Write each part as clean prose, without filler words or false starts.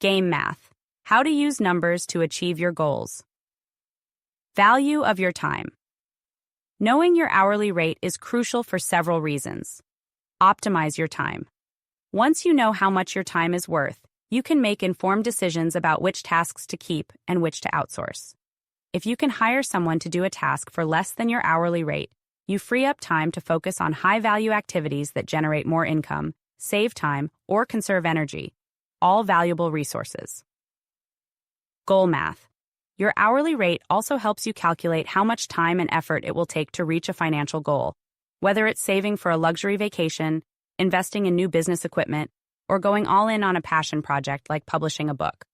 Game math. How to use numbers to achieve your goals. Value of your time. Knowing your hourly rate is crucial for several reasons. Optimize your time. Once you know how much your time is worth, you can make informed decisions about which tasks to keep and which to outsource. If you can hire someone to do a task for less than your hourly rate, you free up time to focus on high-value activities that generate more income, save time, or conserve energy, all valuable resources. Goal math. Your hourly rate also helps you calculate how much time and effort it will take to reach a financial goal, whether it's saving for a luxury vacation, investing in new business equipment, or going all in on a passion project like publishing a book.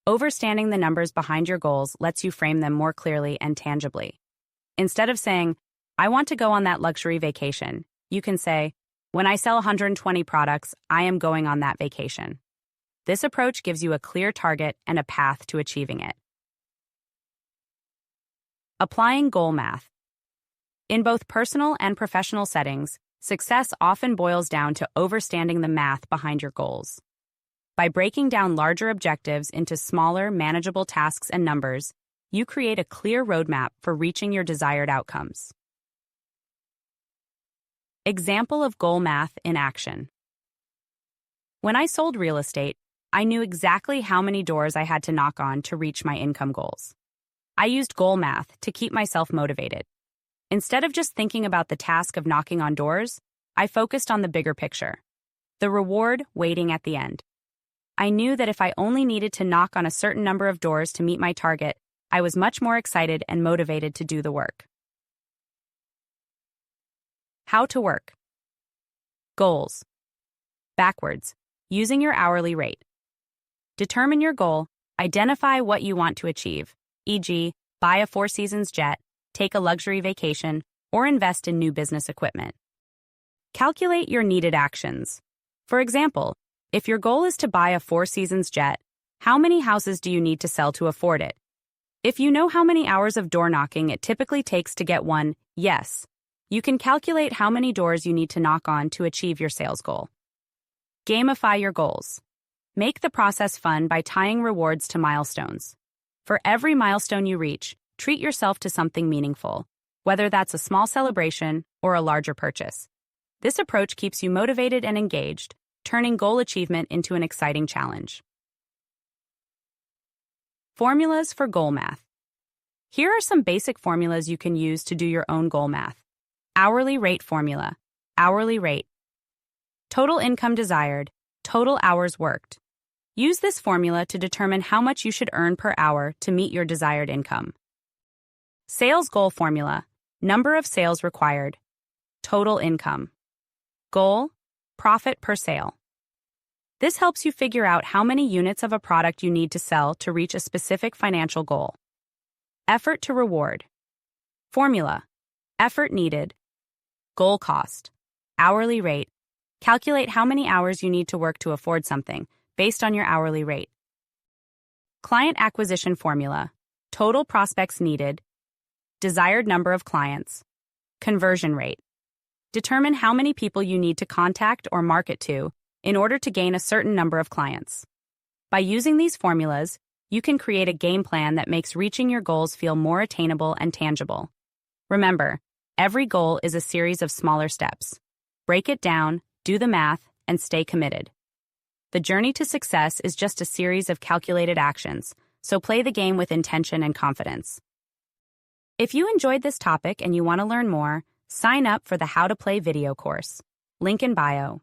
Understanding the numbers behind your goals lets you frame them more clearly and tangibly. Instead of saying, "I want to go on that luxury vacation," you can say, "When I sell 120 products, I am going on that vacation." This approach gives you a clear target and a path to achieving it. Applying goal math. In both personal and professional settings, success often boils down to understanding the math behind your goals. By breaking down larger objectives into smaller, manageable tasks and numbers, you create a clear roadmap for reaching your desired outcomes. Example of goal math in action. When I sold real estate, I knew exactly how many doors I had to knock on to reach my income goals. I used goal math to keep myself motivated. Instead of just thinking about the task of knocking on doors, I focused on the bigger picture, the reward waiting at the end. I knew that if I only needed to knock on a certain number of doors to meet my target, I was much more excited and motivated to do the work. How to work. Goals. Backwards. Using your hourly rate. Determine your goal, identify what you want to achieve, e.g., buy a Four Seasons jet, take a luxury vacation, or invest in new business equipment. Calculate your needed actions. For example, if your goal is to buy a Four Seasons jet, how many houses do you need to sell to afford it? If you know how many hours of door knocking it typically takes to get one yes, you can calculate how many doors you need to knock on to achieve your sales goal. Gamify your goals. Make the process fun by tying rewards to milestones. For every milestone you reach, treat yourself to something meaningful, whether that's a small celebration or a larger purchase. This approach keeps you motivated and engaged, turning goal achievement into an exciting challenge. Formulas for goal math. Here are some basic formulas you can use to do your own goal math. Hourly rate formula. Hourly rate. Total income desired. Total hours worked. Use this formula to determine how much you should earn per hour to meet your desired income. Sales goal formula. Number of sales required. Total income. Goal. Profit per sale. This helps you figure out how many units of a product you need to sell to reach a specific financial goal. Effort to reward. Formula. Effort needed. Goal cost. Hourly rate. Calculate how many hours you need to work to afford something, based on your hourly rate. Client acquisition formula. Total prospects needed. Desired number of clients. Conversion rate. Determine how many people you need to contact or market to in order to gain a certain number of clients. By using these formulas, you can create a game plan that makes reaching your goals feel more attainable and tangible. Remember, every goal is a series of smaller steps. Break it down, do the math, and stay committed. The journey to success is just a series of calculated actions, so play the game with intention and confidence. If you enjoyed this topic and you want to learn more, sign up for the How to Play video course. Link in bio.